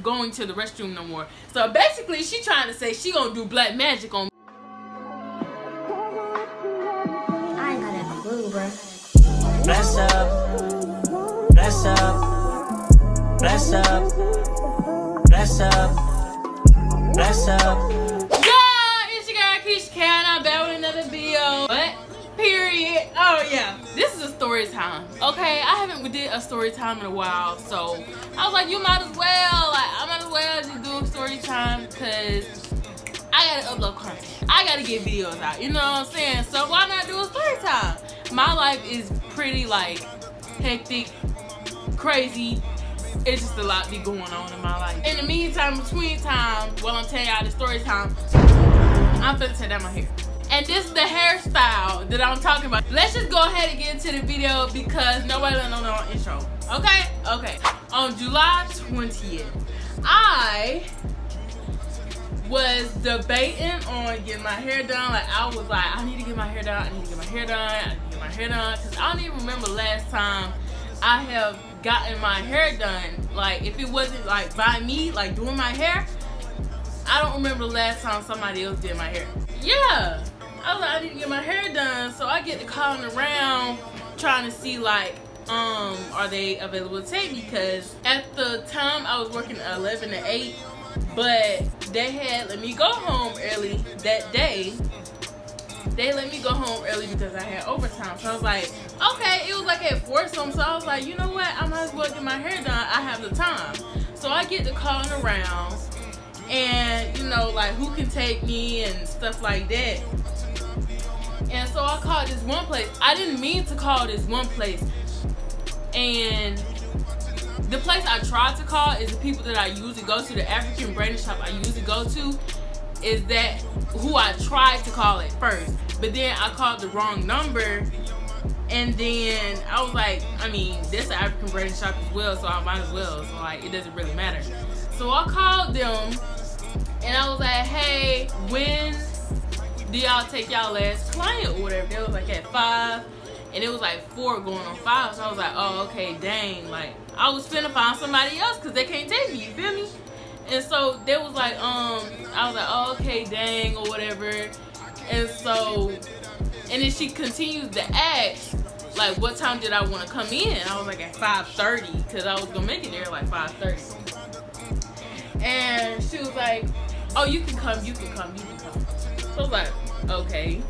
going to the restroom no more. So basically, she trying to say she gonna do black magic on me. I ain't got a clue, bro. Bless up, bless up, bless up, bless up, bless up. Yeah, it's your girl KeSha'Kial, and I'm back with another video. What? Period. Oh yeah, this is a story time. Okay, I haven't did a story time in a while, so I was like, you might as well. Like, I might as well just do a story time because I gotta upload content. I gotta get videos out. You know what I'm saying? So why not do a story time? My life is pretty like hectic, crazy. It's just a lot be going on in my life. In the meantime, between time, while I'm telling y'all the story time, I'm finna take down my hair. And this is the hairstyle that I'm talking about. Let's just go ahead and get into the video because nobody don't know our intro. Okay? Okay. On July 20th, I was debating on getting my hair done. Like, I was like, I need to get my hair done. I need to get my hair done. I need to get my hair done. Because I don't even remember last time I have gotten my hair done. Like, if it wasn't like by me, like doing my hair, I don't remember the last time somebody else did my hair. Yeah. I was like, I need to get my hair done, so I get to calling around trying to see like, are they available to take me? Because at the time I was working 11 to 8, but they had let me go home early that day. They let me go home early because I had overtime. So I was like, okay, it was like at 4 something. So I was like, you know what? I might as well get my hair done. I have the time. So I get to calling around and, you know, like who can take me and stuff like that. And so I called this one place. I didn't mean to call this one place. And the place I tried to call is the people that I usually go to, the African braiding shop I usually go to, is that who I tried to call at first. But then I called the wrong number. And then I was like, I mean, that's the African braiding shop as well, so I might as well. So like, it doesn't really matter. So I called them and I was like, hey, when do y'all take y'all last client or whatever? They was like at 5 and it was like 4 going on 5. So I was like, oh, okay, dang. Like, I was finna find somebody else because they can't take me, you feel me? And so they was like, I was like, oh, okay, dang, or whatever. And so, and then she continues to ask, like, what time did I want to come in? I was like at 5:30 because I was gonna make it there like 5:30. And she was like, oh, you can come, you can come, you can come. So I was like, okay.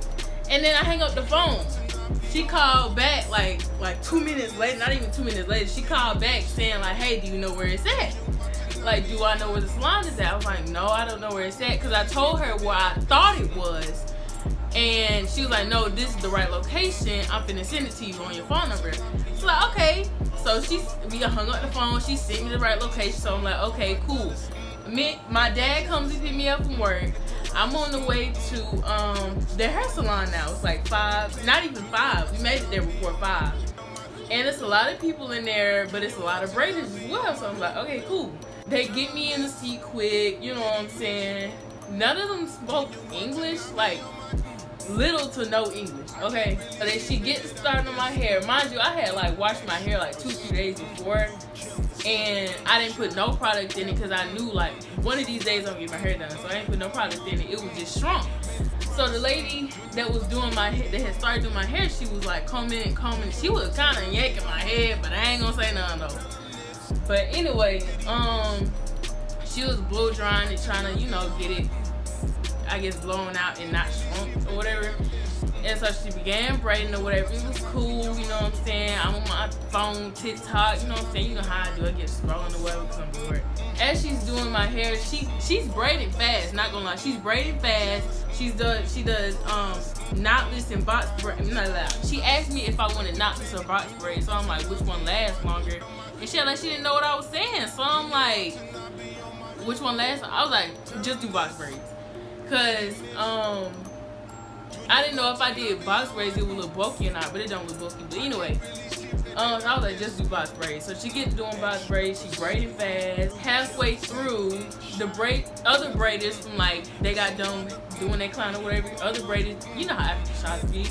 And then I hang up the phone. She called back like 2 minutes later, not even 2 minutes later, she called back saying like, hey, do you know where it's at? Like, do I know where the salon is at? I was like, no, I don't know where it's at. Because I told her where I thought it was. And she was like, no, this is the right location. I'm finna send it to you on your phone number. So like, okay. So we hung up the phone. She sent me the right location. So I'm like, okay, cool. My dad comes to pick me up from work. I'm on the way to the hair salon now. It's like 5, not even 5. We made it there before 5. And it's a lot of people in there, but it's a lot of braiders as well. So I'm like, okay, cool. They get me in the seat quick, you know what I'm saying? None of them spoke English, like little to no English, okay? So then she gets started on my hair. Mind you, I had like washed my hair like 2-3 days before. And I didn't put no product in it because I knew like one of these days I'm gonna get my hair done. So I didn't put no product in it. It was just shrunk. So the lady that was doing my hair, that had started doing my hair, she was like combing and combing. She was kind of yanking my head, but I ain't gonna say nothing though. But anyway, she was blow drying and trying to, you know, get it, I guess, blown out and not shrunk or whatever. And so she began braiding or whatever. It was cool, you know what I'm saying? I'm on my phone, TikTok, you know what I'm saying? You know how I do. I get scrolling or whatever because I'm bored. As she's doing my hair, she's braiding fast, not gonna lie. She's braiding fast. She does knotless and box braid. Not loud. She asked me if I wanted knotless or box braid. So I'm like, which one lasts longer? And she didn't know what I was saying. So I'm like, which one lasts? I was like, just do box braids. Cause I didn't know if I did box braids it would look bulky or not, but it don't look bulky. But anyway, I was like, just do box braids. So she gets doing box braids. She braided fast. Halfway through, the other braiders from like they got done doing their client or whatever. Other braiders, you know how African shops be.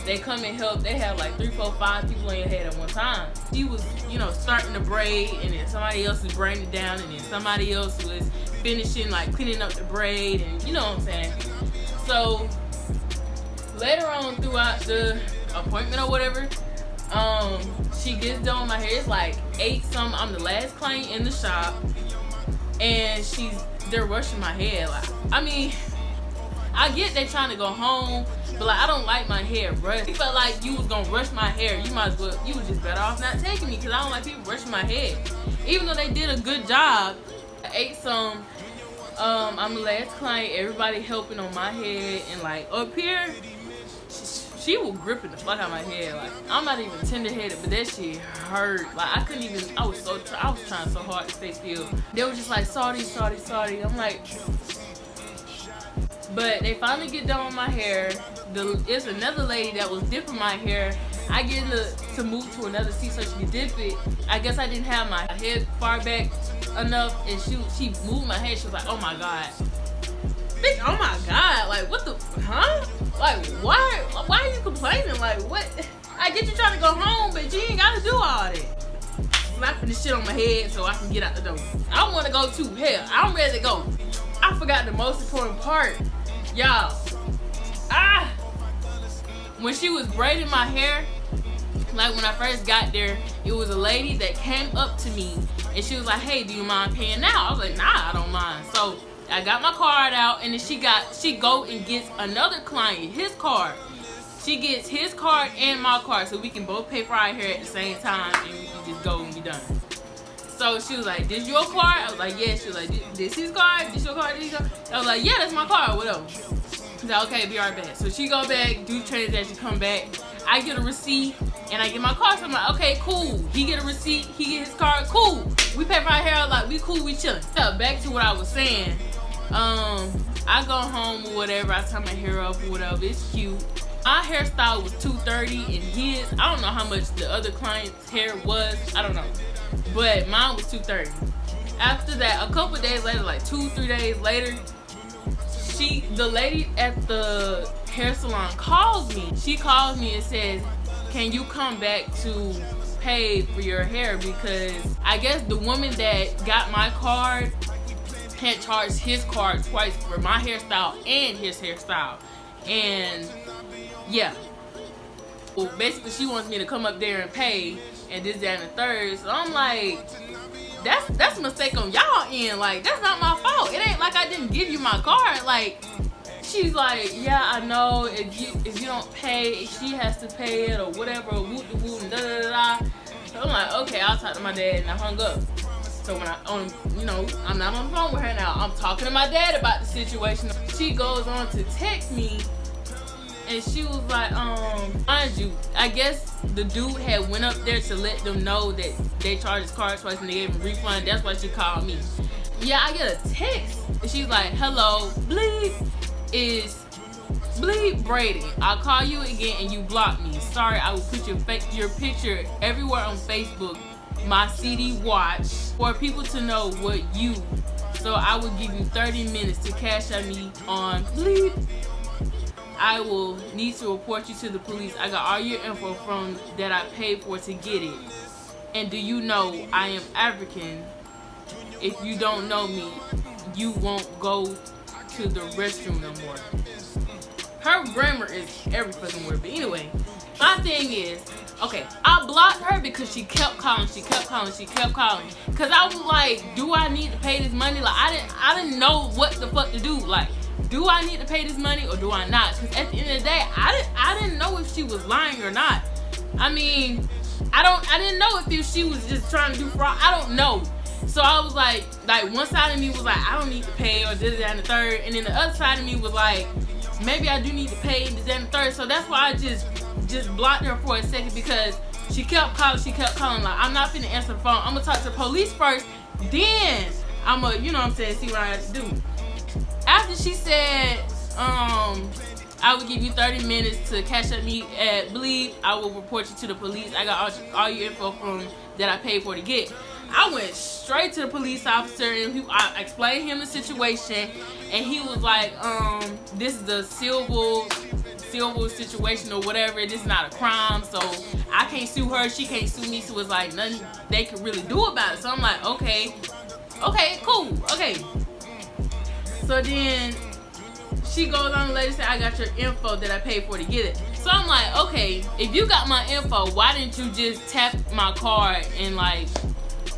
they come and help. They have like 3, 4, 5 people in your head at one time. She was, you know, starting to braid, and then somebody else is braiding it down, and then somebody else was finishing, like cleaning up the braid, and you know what I'm saying. So later on throughout the appointment or whatever, she gets done with my hair. It's like 8 something. I'm the last client in the shop, and they're rushing my hair. Like, I mean, I get they trying to go home, but like, I don't like my hair rushed. If I felt like you was gonna rush my hair, you was just better off not taking me, because I don't like people rushing my hair. Even though they did a good job. 8 some. I'm the last client. Everybody helping on my head, and like up here, she was gripping the fuck out of my head. Like, I'm not even tender-headed, but that shit hurt. Like, I couldn't even. I was trying so hard to stay still. They were just like, sorry. I'm like. But they finally get done with my hair. It's another lady that was dipping my hair. I get to move to another seat so she could dip it. I guess I didn't have my head far back enough, and she moved my head. She was like, oh my god. Bitch, oh my god. Like, what the, huh? Like, why are you complaining? Like, what? I get you trying to go home, but you ain't gotta do all that. Slapping this shit on my head so I can get out the door. I want to go too. Hell, I'm ready to go. I forgot the most important part. Y'all, when she was braiding my hair, like when I first got there, it was a lady that came up to me and she was like, hey, do you mind paying now? I was like, nah, I don't mind. So I got my card out, and then she go and gets another client his card. She gets his card and my card, so we can both pay for our hair at the same time, and we can just go and be done. So she was like, this your card? I was like, yeah. She was like, this his card? This your card? This your card? I was like, yeah, that's my card, whatever. She's like, okay, be right back. So she go back, do the transaction, come back. I get a receipt, and I get my card. So I'm like, okay, cool. He get a receipt, he get his card, cool. We pay for our hair, like, we cool, we chilling. So back to what I was saying. I go home or whatever, I tie my hair up or whatever, it's cute. My hairstyle was $230, and his, I don't know how much the other client's hair was, I don't know. But mine was $230. After that, a couple days later, like 2, 3 days later, the lady at the hair salon calls me. She calls me and says, can you come back to pay for your hair? Because I guess the woman that got my card had charged his card twice for my hairstyle and his hairstyle. And yeah. Well, basically she wants me to come up there and pay, and this, that, and the third. So I'm like, that's a mistake on y'all end. Like, that's not my fault. It ain't like I didn't give you my card. Like, she's like, yeah, I know, if you don't pay, she has to pay it or whatever, whoop de whoop and da da da. So I'm like, okay, I'll talk to my dad, and I hung up. So when I'm not on the phone with her now, I'm talking to my dad about the situation. She goes on to text me, and she was like, mind you, I guess the dude had went up there to let them know that they charged his card twice and they gave him a refund. That's why she called me. Yeah, I get a text, and she's like, hello, Bleep is Bleep Brady. I'll call you again and you block me. Sorry, I will put your picture everywhere on Facebook, my CD watch, for people to know what you. So I will give you 30 minutes to cash at me on Bleep. I will need to report you to the police. I got all your info from that I paid for to get it. And do you know I am African? If you don't know me, you won't go to the restroom no more. Her grammar is every fucking word. But anyway, my thing is, okay, I blocked her because she kept calling. Cause I was like, do I need to pay this money? Like, I didn't know what the fuck to do. Like, do I need to pay this money or do I not? Because at the end of the day, I didn't know if she was lying or not. I mean, I didn't know if she was just trying to do fraud. I don't know. So I was like one side of me was like, I don't need to pay, or this, that, and the third. And then the other side of me was like, maybe I do need to pay, this, that, and the third. So that's why I just blocked her for a second, because she kept calling. Like, I'm not finna answer the phone. I'm gonna talk to the police first, then I'm gonna, you know what I'm saying, see what I have to do. After she said, I will give you 30 minutes to cash at me at Bleep, I will report you to the police. I got all your info from that I paid for to get. I went straight to the police officer, and I explained him the situation, and he was like, this is the civil situation or whatever. This is not a crime, so I can't sue her, she can't sue me, so it's like nothing they can really do about it. So I'm like, okay, cool, okay. So then she goes on, the lady said, I got your info that I paid for to get it. So I'm like, okay, if you got my info, why didn't you just tap my card and like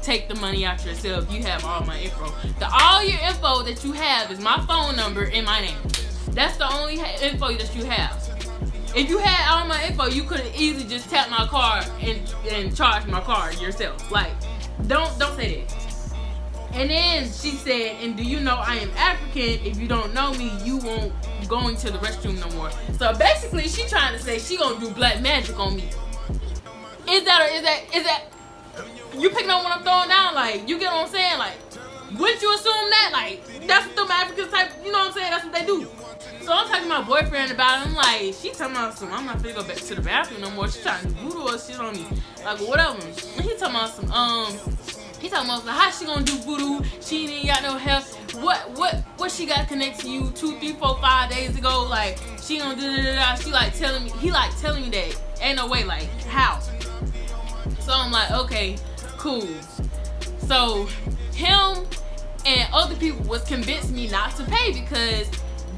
take the money out yourself? You have all my info. All your info that you have is my phone number and my name. That's the only info that you have. If you had all my info, you could have easily just tapped my card and charged my card yourself. Like, don't say that. And then she said, and do you know I am African? If you don't know me, you won't go into the restroom no more. So basically, she trying to say she gonna do black magic on me. Is that you picking up what I'm throwing down? Like, you get what I'm saying? Like, wouldn't you assume that? Like, that's what them Africans type, you know what I'm saying? That's what they do. So I'm talking to my boyfriend about it. I'm like, she talking about some, I'm not finna go back to the bathroom no more. She trying to do voodoo or shit on me. Like, whatever. And he talking about some, he talking about how she gonna do voodoo? She ain't got no help. What she got connected to you 2, 3, 4, 5 days ago? Like, she gonna do da. She like telling me, he like telling me that ain't no way. Like, how? So I'm like, okay, cool. So him and other people was convincing me not to pay because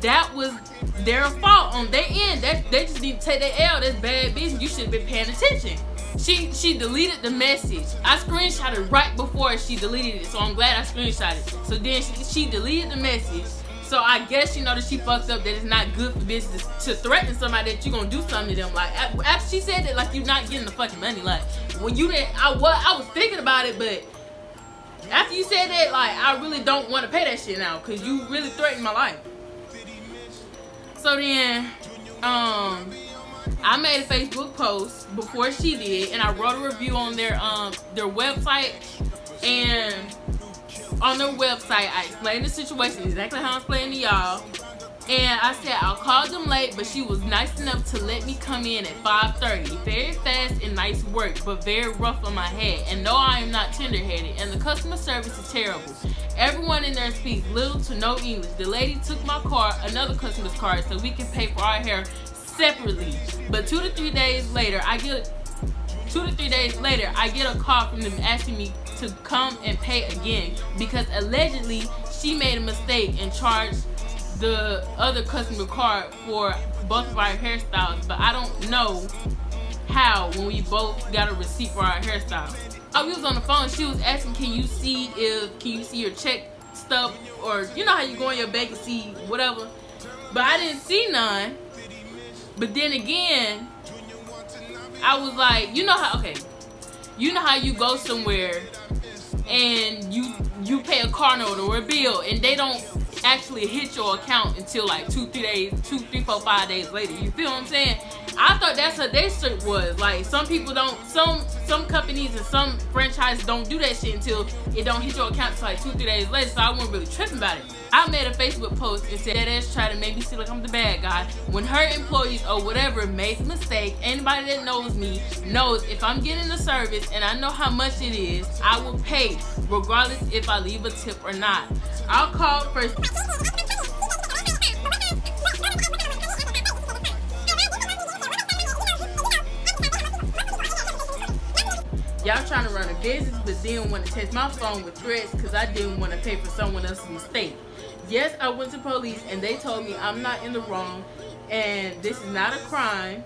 that was their fault on their end. They just need to take their L. That's bad business. You should have been paying attention. She deleted the message. I screenshotted right before she deleted it, so I'm glad I screenshotted. So then she deleted the message. So I guess you know that she fucked up, that it's not good for business to threaten somebody that you're gonna do something to them. Like, after she said that, like, you're not getting the fucking money. Like, when you didn't, I was thinking about it, but after you said that, like, I really don't want to pay that shit now, because you really threatened my life. So then, I made a Facebook post before she did, and I wrote a review on their website. And on their website, I explained the situation exactly how I'm explaining to y'all. And I said I'll call them late, but she was nice enough to let me come in at 5:30. Very fast and nice work, but very rough on my head. And no, I am not tender-headed. And the customer service is terrible. Everyone in there speaks little to no English. The lady took my card, another customer's card, so we can pay for our hair separately. But 2 to 3 days later, I get a call from them asking me to come and pay again because allegedly she made a mistake and charged the other customer card for both of our hairstyles, but I don't know how when we both got a receipt for our hairstyles. We was on the phone. She was asking, can you see your check stub, or you know how you go in your bank and see whatever, but I didn't see none. But then again, I was like, you know how you go somewhere and you pay a car note or a bill and they don't actually hit your account until like 2, 3, 4, 5 days later. You feel what I'm saying? I thought that's how their shit was. Like, some people don't, some companies and some franchises don't do that shit until it don't hit your account until like 2, 3 days later. So I wasn't really tripping about it. I made a Facebook post and said that ass tried to make me seem like I'm the bad guy when her employees or whatever made a mistake. Anybody that knows me knows if I'm getting the service and I know how much it is, I will pay regardless if I leave a tip or not. I'll call first. Y'all trying to run a business but didn't want to test my phone with threats because I didn't want to pay for someone else's mistake. Yes, I went to police and they told me I'm not in the wrong and this is not a crime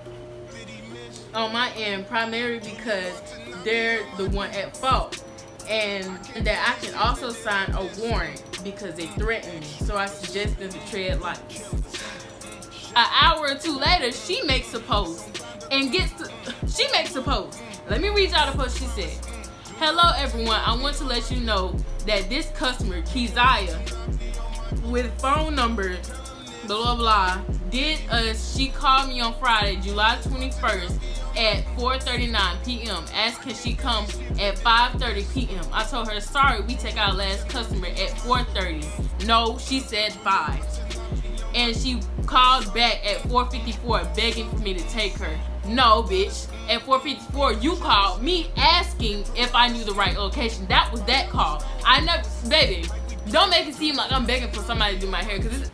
on my end, primarily because they're the one at fault, and that I can also sign a warrant because they threatened me. So I suggest them to tread light. An hour or 2 later, she makes a post and she makes a post. Let me read y'all the post. She said, "Hello everyone, I want to let you know that this customer, Keziah, with phone number blah blah did us. She called me on Friday, July 21st at 4:39 p.m. asked can she come at 5:30 p.m. I told her, sorry, we take our last customer at 4:30. No, she said 5. And she called back at 4:54 begging for me to take her. No, bitch. At 4:54, you called me asking if I knew the right location. That was that call. I never, baby, don't make it seem like I'm begging for somebody to do my hair, because it's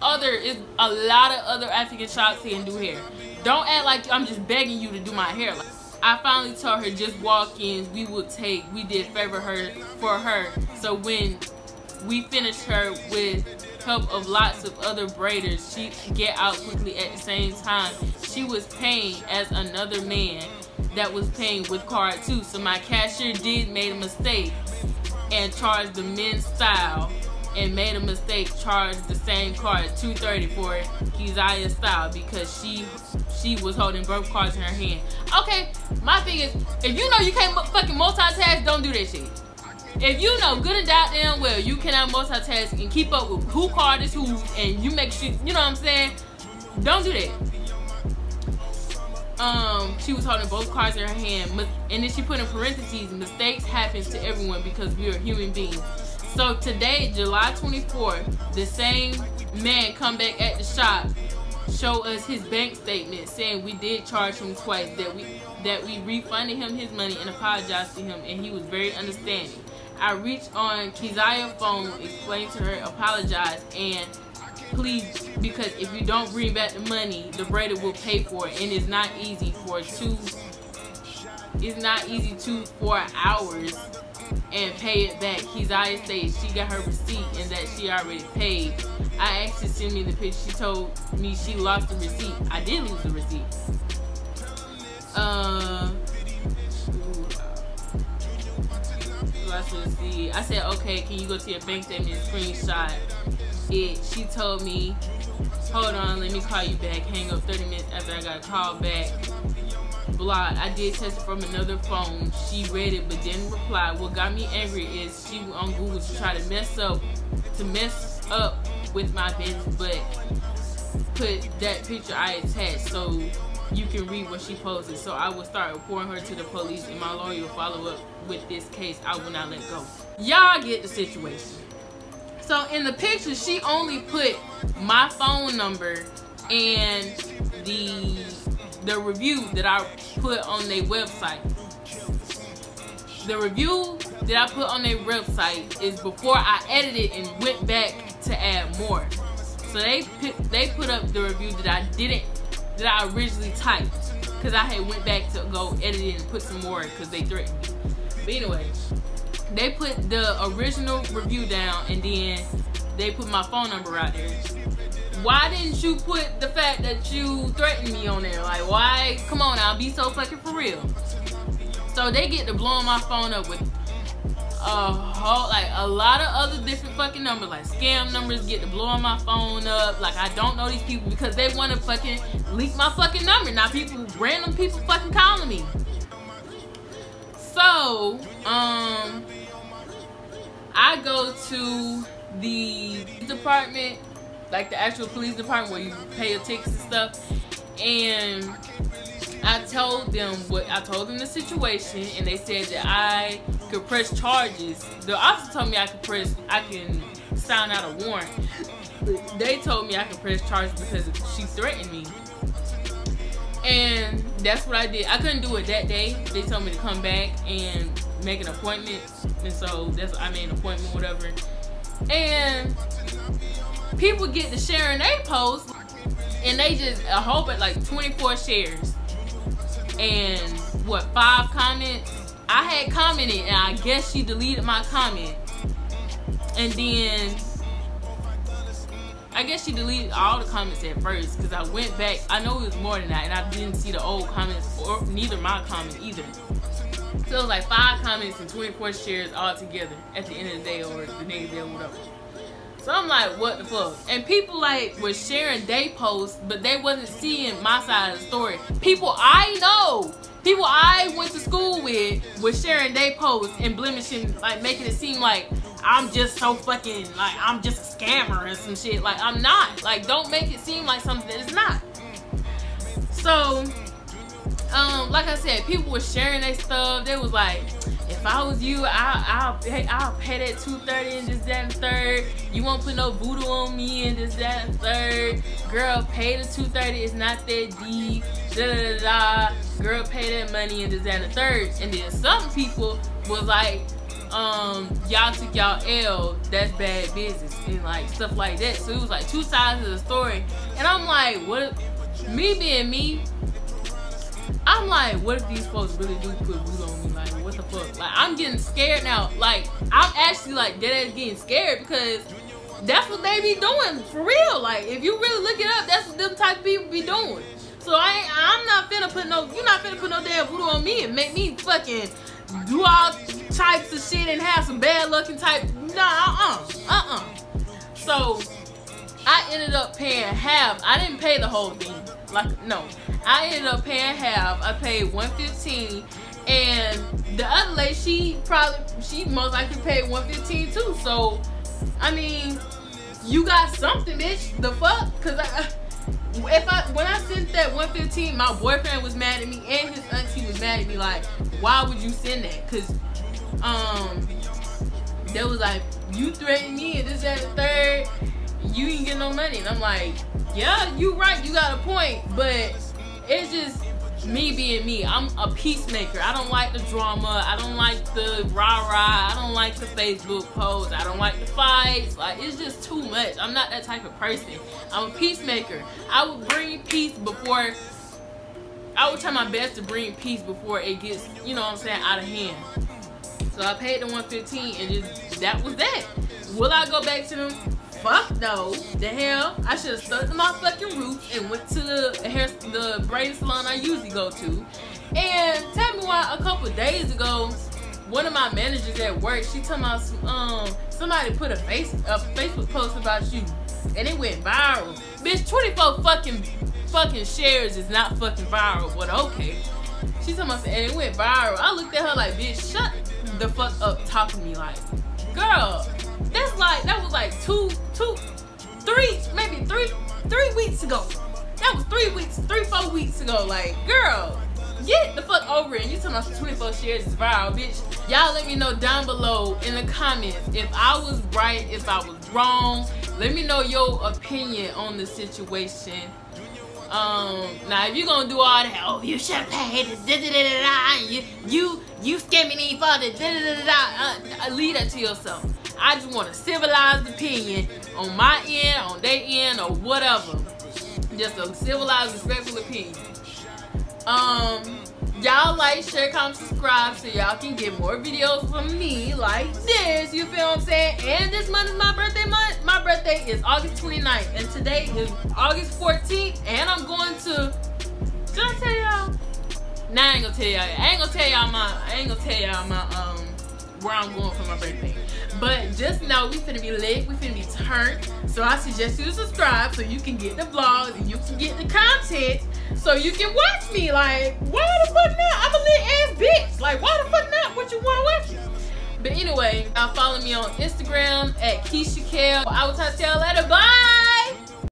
a lot of other African shops here and do hair. Don't act like I'm just begging you to do my hair. Like, I finally told her just walk-ins we did favor for her. So when we finished her with help of lots of other braiders, she get out quickly at the same time. She was paying as another man that was paying with card too. So my cashier did made a mistake and charged the men's style, and made a mistake, charged the same card, $230 for Keziah style, because she was holding both cards in her hand. Okay, my thing is, if you know you can't fucking multitask, don't do that shit. If you know good and goddamn well you cannot multitask and keep up with who card is who, and you make sure, you know what I'm saying, don't do that. She was holding both cards in her hand, and then she put in parentheses, mistakes happens to everyone because we are human beings. So today, July 24th, the same man come back at the shop, show us his bank statement saying we did charge him twice, that we refunded him his money and apologized to him, and he was very understanding. I reached on Keziah's phone, explained to her, apologize, and please, because if you don't bring back the money, the braider will pay for it, and it's not easy for 4 hours and pay it back. Keziah stated she got her receipt and that she already paid. I asked her to send me the picture. She told me she lost the receipt. I did lose the receipt. I said, okay, can you go to your bank statement and screenshot it? She told me, hold on, let me call you back. Hang up 30 minutes after I got a call back. Blocked. I did test it from another phone. She read it but didn't reply. What got me angry is she went on Google to try to mess up with my business, but put that picture I attached so you can read what she posted. So I will start reporting her to the police, and my lawyer will follow up with this case. I will not let go. Y'all get the situation. So in the picture, she only put my phone number and the review that I put on their website. The review that I put on their website is before I edited and went back to add more. So they put up the review that I originally typed, because I had went back to go edit it and put some more because they threatened me. But anyway, they put the original review down and then they put my phone number out there. Why didn't you put the fact that you threatened me on there? Like, why? Come on now, be so fucking for real. So they get to blowing my phone up with a lot of other different fucking numbers, like scam numbers, get to blowing my phone up. Like, I don't know these people because they want to fucking leak my fucking number. Now random people fucking calling me. So, I go to the department, like the actual police department where you pay your tickets and stuff, and I told them the situation, and they said that I could press charges. The officer told me I can sign out a warrant. They told me I could press charges because she threatened me. And that's what I did. I couldn't do it that day. They told me to come back and make an appointment. And so I made an appointment, whatever. And people get to sharing their posts, and they just a whole but like 24 shares and what, 5 comments. I had commented, and I guess she deleted my comment, and then I guess she deleted all the comments at first, because I went back. I know it was more than that, and I didn't see the old comments, or neither my comment either. So it was like 5 comments and 24 shares all together at the end of the day, or the next day, or whatever. So I'm like, what the fuck? And people like were sharing their posts, but they wasn't seeing my side of the story. People I know, people I went to school with, were sharing their posts and blemishing, like making it seem like I'm just so fucking, like I'm just a scammer and some shit. Like, I'm not. Like, don't make it seem like something that it's not. So, like I said, people were sharing their stuff. They was like, if I was you, I'll pay that $230 and this, that, and the third. You won't put no voodoo on me and this, that, and the third. Girl, pay the $230. It's not that deep. Da da da da. Girl, pay that money and this, that, and the third. And then some people was like, y'all took y'all L. That's bad business and like stuff like that. So it was like 2 sides of the story. And I'm like, what? me being me, I'm like, what if these folks really do put voodoo on me? Like, what the fuck? Like, I'm getting scared now. Like, I'm actually like dead-ass getting scared because that's what they be doing for real. Like, if you really look it up, that's what them type of people be doing. So I'm not finna put no, you're not finna put no damn voodoo on me and make me fucking do all types of shit and have some bad luck and type. Nah, So I ended up paying half. I didn't pay the whole thing. Like, no, I ended up paying half. I paid $115, and the other lady, she most likely paid $115 too. So, I mean, you got something, bitch. The fuck? Cause when I sent that $115, my boyfriend was mad at me and his auntie was mad at me. Like, why would you send that? Cause they was like, you threatened me and this, that, and the third. You ain't get no money. And I'm like, yeah, you right, you got a point, but it's just me being me. I'm a peacemaker. I don't like the drama. I don't like the rah-rah. I don't like the Facebook posts. I don't like the fights. Like, it's just too much. I'm not that type of person. I'm a peacemaker. I would bring peace before, I would try my best to bring peace before it gets, you know what I'm saying, out of hand. So I paid the $115 and just, that was that. Will I go back to them? Fuck no. The hell? I should have stuck to my fucking roots and went to the braid salon I usually go to. And tell me why a couple days ago, one of my managers at work, she told me somebody put a Facebook post about you and it went viral. Bitch, 24 fucking shares is not fucking viral, but okay. She told me and it went viral. I looked at her like, bitch, shut the fuck up talking to me. Like, girl, that was like three weeks ago. That was 4 weeks ago. Like, girl, get the fuck over it. And you talking about 24 shares is viral, bitch. Y'all let me know down below in the comments if I was right, if I was wrong. Let me know your opinion on the situation. Now if you're gonna do all that, oh, you should have paid you scamming me for the leave that to yourself. I just want a civilized opinion on my end, on their end, or whatever. Just a civilized, respectful opinion. Y'all like, share, comment, subscribe so y'all can get more videos from me like this. You feel what I'm saying? And this month is my birthday month. My birthday is August 29th, and today is August 14th. And I'm going to. Should I tell y'all? Nah, I ain't gonna tell y'all. I ain't gonna tell y'all my where I'm going for my birthday. But just know we finna be lit, we finna be turned. So I suggest you to subscribe so you can get the vlogs and you can get the content so you can watch me. Like, why the fuck not? I'm a lit ass bitch. Like, why the fuck not? What you wanna watch me? But anyway, y'all follow me on Instagram at KeSha'Kial. I will talk to y'all later.